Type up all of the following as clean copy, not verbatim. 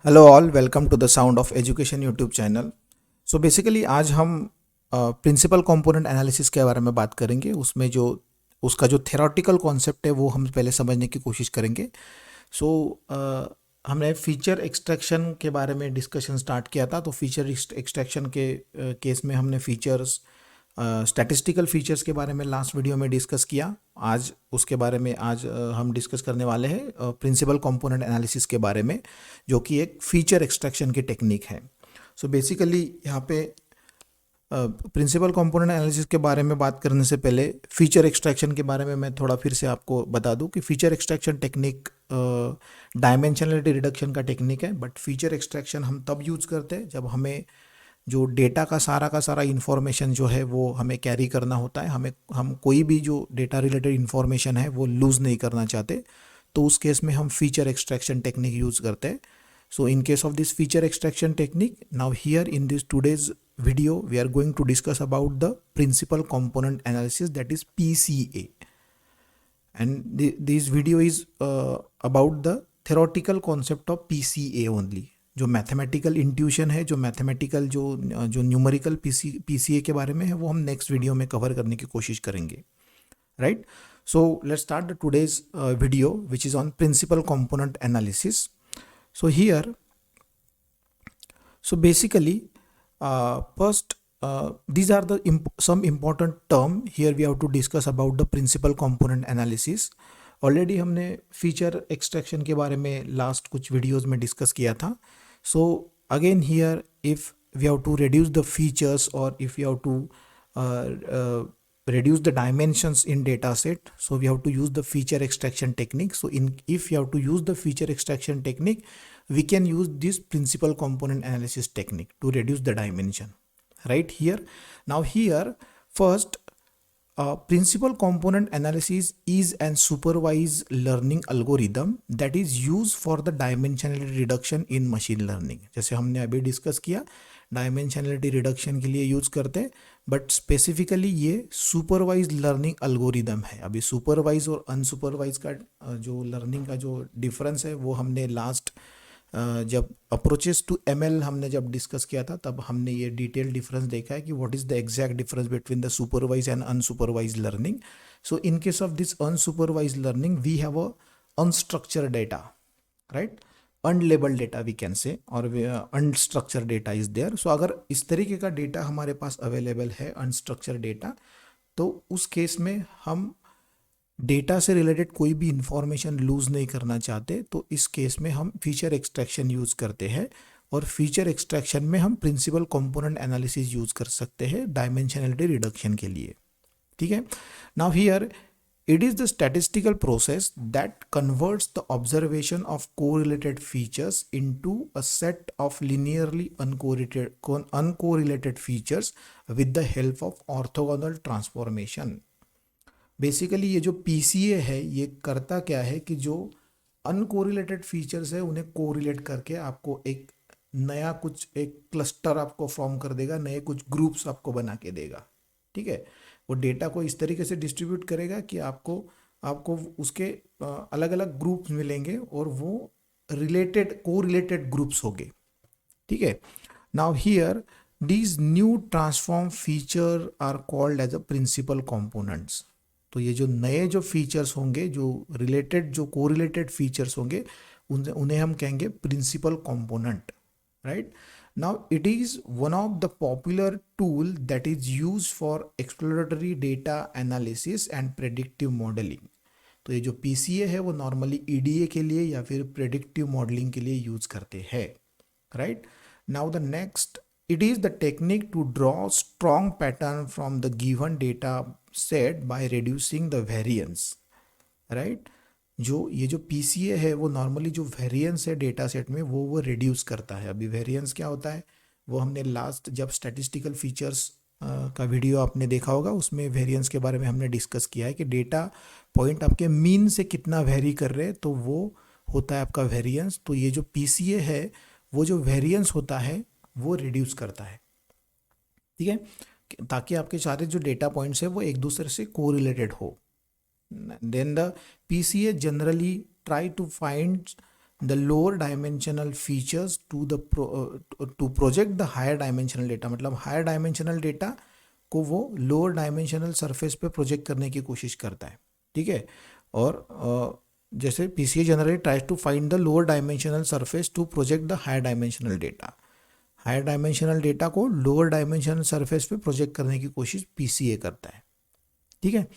Hello all, welcome to the sound of education YouTube channel. So basically आज हम principal component analysis के बारे में बात करेंगे। उसमें जो उसका जो थेरोटिकल कॉन्सेप्ट है वो हम पहले समझने की कोशिश करेंगे। सो हमने फीचर एक्सट्रैक्शन के बारे में डिस्कशन स्टार्ट किया था। तो फीचर एक्सट्रैक्शन के केस में हमने फीचर्स स्टैटिस्टिकल फीचर्स के बारे में लास्ट वीडियो में डिस्कस किया। आज उसके बारे में हम डिस्कस करने वाले हैं प्रिंसिपल कंपोनेंट एनालिसिस के बारे में, जो कि एक फीचर एक्सट्रैक्शन की टेक्निक है। सो बेसिकली यहाँ पे प्रिंसिपल कंपोनेंट एनालिसिस के बारे में बात करने से पहले फीचर एक्सट्रैक्शन के बारे में मैं थोड़ा फिर से आपको बता दूं कि feature extraction technique dimensionality reduction का टेक्निक है। बट फीचर एक्सट्रैक्शन हम तब यूज़ करते हैं जब हमें जो डेटा का सारा इन्फॉर्मेशन जो है वो हमें कैरी करना होता है। हम कोई भी जो डेटा रिलेटेड इन्फॉर्मेशन है वो लूज़ नहीं करना चाहते, तो उस केस में हम फीचर एक्सट्रैक्शन टेक्निक यूज़ करते हैं। So in case of this feature extraction technique, now here in this today's video, we are going to discuss about the principal component analysis, that is PCA. And this video is about the theoretical concept of PCA only. जो mathematical intuition है, जो mathematical जो numerical PCA के बारे में है, वो हम नेक्स्ट वीडियो में कवर करने की कोशिश करेंगे, right. So let's start the today's video which is on principal component analysis. So here, so basically, first, these are the some important term here we have to discuss about the principal component analysis. Already हमने feature extraction के बारे में last कुछ videos में discuss किया था. So again here, if we have to reduce the features or if we have to reduce the dimensions in data set, so we have to use the feature extraction technique. So if you have to use the feature extraction technique, we can use this principal component analysis technique to reduce the dimension, right here. Now here first, principal component analysis is an supervised learning algorithm that is used for the dimensionality reduction in machine learning. जैसे हमने अभी discuss किया, dimensionality reduction के लिए use करते हैं, but specifically ये supervise learning algorithm है। अभी सुपरवाइज और अनसुपरवाइज का जो लर्निंग का जो डिफरेंस है वो हमने लास्ट जब अप्रोचेस टू ML हमने जब डिस्कस किया था तब हमने ये डिटेल डिफरेंस देखा है कि what is the exact difference between the supervise and unsupervise learning. So in case of this unsupervise learning we have a unstructured data, right, unlabelled data we can say, और unstructured data is there. So अगर इस तरीके का data हमारे पास available है, unstructured data, तो उस केस में हम डेटा से रिलेटेड कोई भी इंफॉर्मेशन लूज़ नहीं करना चाहते, तो इस केस में हम फीचर एक्सट्रैक्शन यूज़ करते हैं. और फीचर एक्सट्रैक्शन में हम प्रिंसिपल कंपोनेंट एनालिसिस यूज़ कर सकते हैं डायमेंशनलिटी रिडक्शन के लिए, ठीक है. Now here it is the statistical process that converts the observation of correlated features into a set of linearly uncorrelated features with the help of orthogonal transformation. Basically ये जो PCA है ये करता क्या है कि जो अनकोरिलेटेड फीचर्स है उन्हें कोरिलेट करके आपको एक नया कुछ एक क्लस्टर आपको फॉर्म कर देगा, नए कुछ ग्रुप्स आपको बना के देगा, ठीक है. वो डेटा को इस तरीके से डिस्ट्रीब्यूट करेगा कि आपको उसके अलग अलग ग्रुप्स मिलेंगे और वो कोरिलेटेड ग्रुप्स होंगे, ठीक है. Now here these new transform feature are called as a principal components. तो ये जो नए जो फीचर्स होंगे, जो कोरिलेटेड फीचर्स होंगे, उन्हें हम कहेंगे principal component, right. Now it is one of the popular tool that is used for exploratory data analysis and predictive modeling. तो ये जो PCA है वो नॉर्मली EDA के लिए या फिर प्रेडिक्टिव मॉडलिंग के लिए यूज करते हैं, right. Now the next, it is the technique to draw strong pattern from the given data set by reducing the variance, right. ये जो PCA है वो नॉर्मली जो वेरिएंस है डेटा सेट में वो रिड्यूस करता है. अभी वेरिएंस क्या होता है वो हमने लास्ट जब स्टैटिस्टिकल फीचर्स का वीडियो आपने देखा होगा, उसमें वेरिएंस के बारे में हमने डिस्कस किया है कि डेटा पॉइंट आपके मीन से कितना वेरी कर रहे हैं, तो वो होता है आपका वेरिएंस. तो ये जो PCA है वो जो वेरिएंस होता है वो रिड्यूस करता है, ठीक है, ताकि आपके सारे जो डेटा पॉइंट्स है वो एक दूसरे से कोरिलेटेड हो. Then the PCA generally try to find the lower dimensional features to project the higher dimensional data, मतलब हायर डायमेंशनल डेटा को वो लोअर डायमेंशनल सरफेस पे प्रोजेक्ट करने की कोशिश करता है, ठीक है। और जैसे PCA generally tries to find the lower dimensional surface to project the higher dimensional data, higher dimensional data को लोअर डायमेंशनल सरफेस पे प्रोजेक्ट करने की कोशिश पीसीए करता है, ठीक है।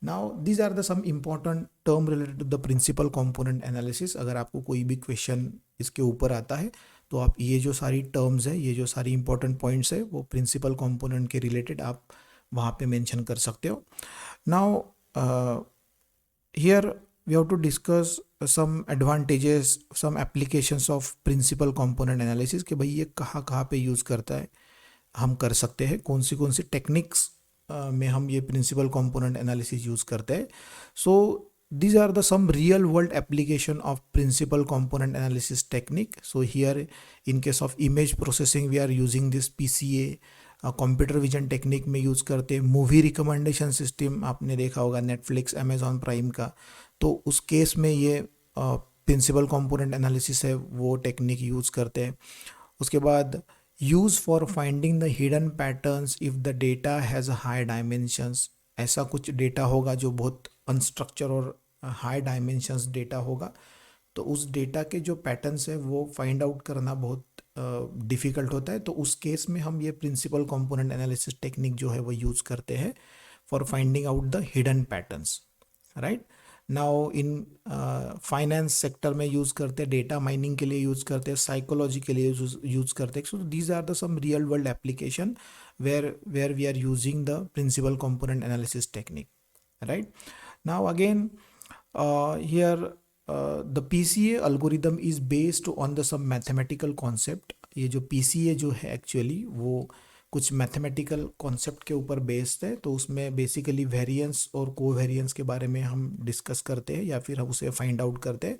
Now these are the some important term related to the principal component analysis. अगर आपको कोई भी क्वेश्चन इसके ऊपर आता है तो आप ये जो सारी टर्म्स है, ये जो सारी इंपॉर्टेंट पॉइंट्स है, वो प्रिंसिपल कंपोनेंट के रिलेटेड आप वहाँ पे मेंशन कर सकते हो। Now here we have to discuss some advantages, some applications of principal component analysis कि भाई ये कहाँ कहाँ पे यूज़ करता है, हम कर सकते हैं, कौन सी टेक्निक्स में हम ये प्रिंसिपल कंपोनेंट एनालिसिस यूज़ करते हैं। सो these are the some real world application of principal component analysis technique. So here in case of image processing we are using this PCA, computer vision technique में use करते हैं। Movie recommendation system आपने देखा होगा Netflix, Amazon prime का, तो उस case में ये प्रिंसिपल कंपोनेंट एनालिसिस है वो टेक्निक यूज़ करते हैं। उसके बाद use for finding the hidden patterns if the data has high dimensions, ऐसा कुछ डेटा होगा जो बहुत अनस्ट्रक्चर और हाई डायमेंशंस डेटा होगा, तो उस डेटा के जो पैटर्न्स है वो फाइंड आउट करना बहुत डिफ़िकल्ट होता है, तो उस केस में हम ये प्रिंसिपल कंपोनेंट एनालिसिस टेक्निक जो है वो यूज़ करते हैं for finding out the hidden patterns, right. Now in finance sector में यूज़ करते हैं, डेटा माइनिंग के लिए यूज़ करते हैं, साइकोलॉजी के लिए यूज़ करते हैं। So these are the some real world application where we are using the principal component analysis technique, right. Now again here the PCA algorithm is based on the some mathematical concept। ये जो PCA जो है actually वो कुछ mathematical concept के ऊपर based है, तो उसमें बेसिकली वेरिएंस और कोवेरिएंस के बारे में हम डिस्कस करते हैं या फिर हम उसे फाइंड आउट करते हैं,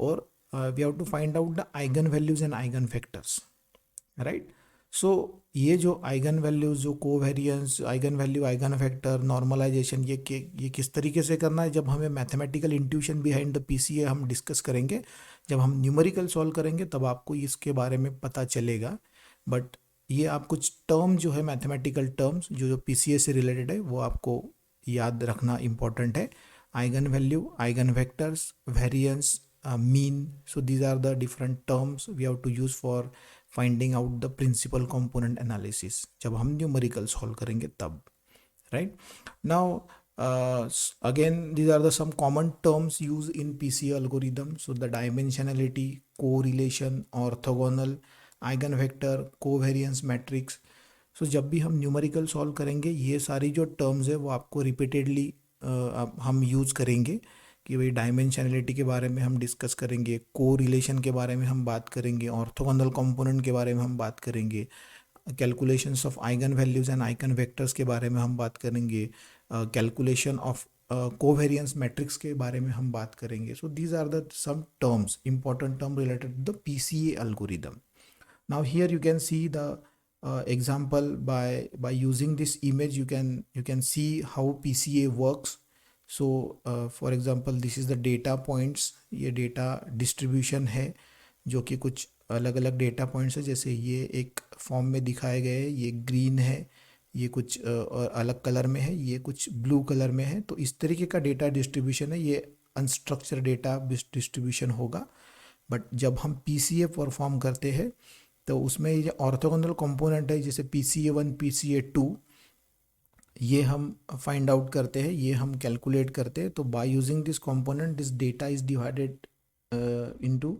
और we have to find out the eigen values and eigen factors, right. So ये जो आइगन वैल्यूज, जो covariance, eigen value, eigen factor, normalization, ये किस तरीके से करना है, जब हमें mathematical intuition behind the PCA हम डिस्कस करेंगे, जब हम न्यूमेरिकल सॉल्व करेंगे तब आपको इसके बारे में पता चलेगा। बट ये आप कुछ टर्म जो है मैथमेटिकल टर्म्स जो PCA से रिलेटेड है वो आपको याद रखना इम्पॉर्टेंट है। Eigen value, eigen vectors, variance, mean, so these are the different terms we have to use for finding out the principal component analysis, जब हम न्यूमेरिकल सॉल्व करेंगे तब, right. Now again these are the some common terms use in PCA algorithm। So the dimensionality, correlation, orthogonal, eigen vector, covariance matrix. So जब भी हम numerical solve करेंगे ये सारी जो टर्म्स है वो आपको रिपीटेडली हम यूज़ करेंगे कि भाई डायमेंशनलिटी के बारे में हम डिस्कस करेंगे, कोरिलेशन के बारे में हम बात करेंगे, ऑर्थोगोनल कंपोनेंट के बारे में हम बात करेंगे, calculations of eigen values and eigen vectors के बारे में हम बात करेंगे, कैलकुलेशन ऑफ कोवेरिएंस मैट्रिक्स के बारे में हम बात करेंगे। So these are the some terms, important term related to the PCA algorithm। Now here you can see the example by using this image you can see how PCA works। So for example this is the data points, ये data distribution है जो कि कुछ अलग अलग data points है, जैसे ये एक फॉर्म में दिखाए गए, ये ग्रीन है, ये कुछ अलग कलर में है, ये कुछ ब्लू कलर में है, तो इस तरीके का डेटा डिस्ट्रीब्यूशन है, ये अनस्ट्रक्चर्ड डेटा डिस्ट्रीब्यूशन होगा। बट जब हम PCA परफॉर्म करते हैं तो उसमें ये ऑर्थोगोनल कंपोनेंट है, जैसे PCA1, PCA2, ये हम फाइंड आउट करते हैं, ये हम कैलकुलेट करते हैं। तो by using this component this data is divided into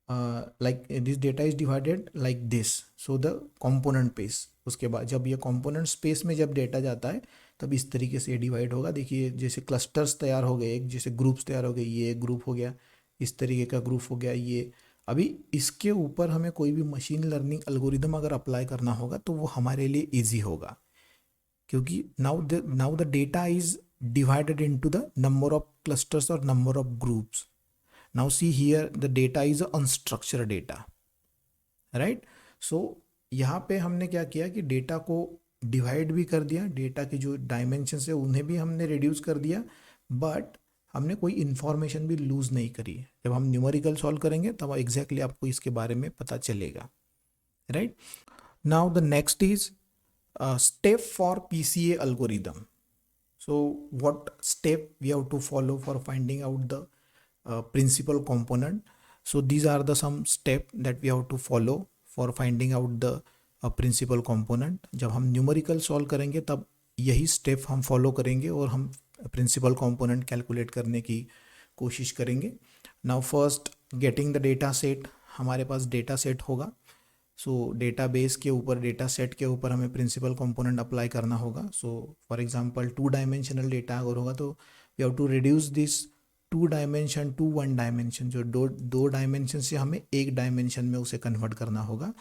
this data is divided like this, so the component space. उसके बाद जब ये कंपोनेंट स्पेस में जब डेटा जाता है तब इस तरीके से डिवाइड होगा। देखिए जैसे क्लस्टर्स तैयार हो गए, एक जैसे ग्रुप्स तैयार हो गए, ये एक ग्रुप हो गया, इस तरीके का ग्रुप हो गया ये। अभी इसके ऊपर हमें कोई भी मशीन लर्निंग एल्गोरिदम अगर अप्लाई करना होगा तो वो हमारे लिए इजी होगा, क्योंकि now the data is divided into the number of clusters और number of groups. Now see here the data is unstructured data, right. So यहाँ पे हमने क्या किया कि डेटा को डिवाइड भी कर दिया, डेटा के जो डायमेंशंस है उन्हें भी हमने रिड्यूस कर दिया, बट हमने कोई इन्फॉर्मेशन भी लूज़ नहीं करी। जब हम न्यूमेरिकल सॉल्व करेंगे तब एग्जैक्टली आपको इसके बारे में पता चलेगा, right. Now the next is step for PCA algorithm. So what step we have to follow for finding out the principal component? So these are the some step that we have to follow for finding out the principal component. जब हम numerical solve करेंगे तब यही step हम follow करेंगे और हम principal component calculate करने की कोशिश करेंगे। Now first getting the data set, हमारे पास डेटा सेट होगा। सो डेटाबेस के ऊपर, डेटा सेट के ऊपर हमें प्रिंसिपल कंपोनेंट अप्लाई करना होगा। So for example 2 dimensional data अगर होगा तो we have to reduce this 2 dimension to 1 dimension. जो दो डायमेंशन से हमें एक डायमेंशन में उसे कन्वर्ट करना होगा।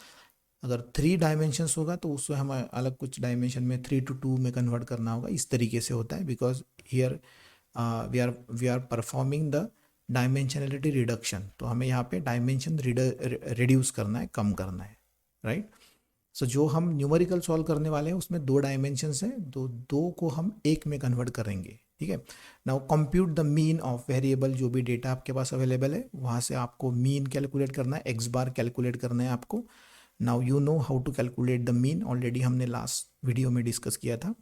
अगर 3 डायमेंशंस होगा तो उससे हमें अलग कुछ डायमेंशन में 3 to 2 में कन्वर्ट करना होगा। इस तरीके से होता है, because here we are performing the dimensionality reduction. तो हमें यहाँ पे डायमेंशन रिड्यूस करना है, कम करना है, राइट। सो जो हम न्यूमेरिकल सॉल्व करने वाले हैं उसमें 2 डायमेंशंस हैं, तो 2 को हम 1 में कन्वर्ट करेंगे, ठीक है। Now compute the mean of variable, जो भी डेटा आपके पास अवेलेबल है वहाँ से आपको मीन कैलकुलेट करना है, एक्स बार कैलकुलेट करना है आपको। Now you know how to calculate the mean, already हमने लास्ट वीडियो में डिस्कस किया था।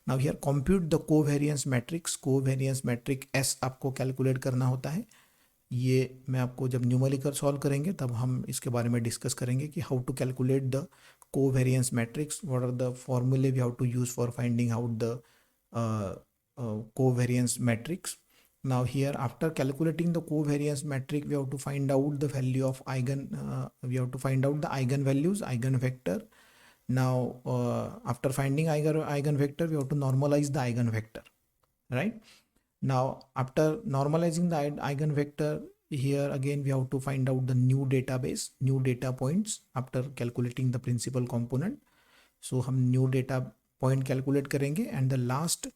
Now here compute the covariance matrix, covariance matrix आपको कैलकुलेट करना होता है। ये मैं आपको जब न्यूमेरिकल सॉल्व करेंगे तब हम इसके बारे में डिस्कस करेंगे कि how to calculate the covariance matrix, what are the फॉर्मूले we have to use for finding out the covariance matrix. Now here after calculating the covariance matrix we have to find out the value of we have to find out the eigenvalues, eigenvector. Now after finding eigenvector we have to normalize the eigenvector, right? Now after normalizing the eigenvector, here again we have to find out the new database, new data points after calculating the principal component. So हम new data point calculate करेंगे and the last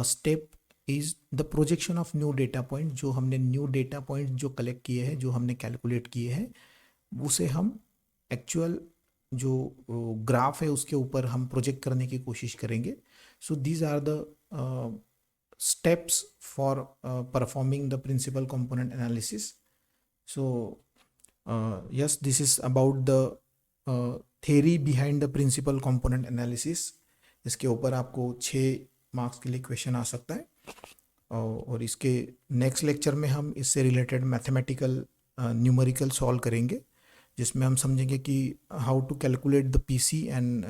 step is the projection of new data point। जो हमने new data point जो collect किए हैं, जो हमने calculate किए हैं, उसे हम actual जो ग्राफ है उसके ऊपर हम प्रोजेक्ट करने की कोशिश करेंगे। So these are the steps for performing the principal component analysis. So yes, this is about the theory behind the principal component analysis. इसके ऊपर आपको 6 मार्क्स के लिए क्वेश्चन आ सकता है, और इसके नेक्स्ट लेक्चर में हम इससे रिलेटेड मैथमेटिकल न्यूमेरिकल सॉल्व करेंगे, जिसमें हम समझेंगे कि how to calculate the PC and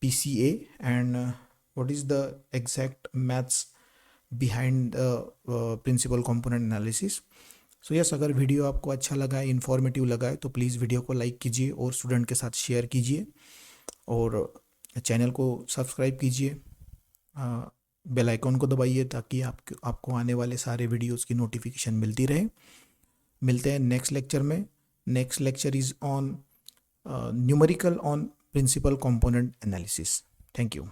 PCA and what is the exact maths behind principal component analysis. So yes, अगर वीडियो आपको अच्छा लगा है, इन्फॉर्मेटिव लगा है, तो प्लीज़ वीडियो को लाइक कीजिए और स्टूडेंट के साथ शेयर कीजिए और चैनल को सब्सक्राइब कीजिए, बेल आइकॉन को दबाइए ताकि आपको आने वाले सारे वीडियोस की नोटिफिकेशन मिलती रहे। मिलते हैं नेक्स्ट लेक्चर में। Next lecture is on numerical on principal component analysis. Thank you.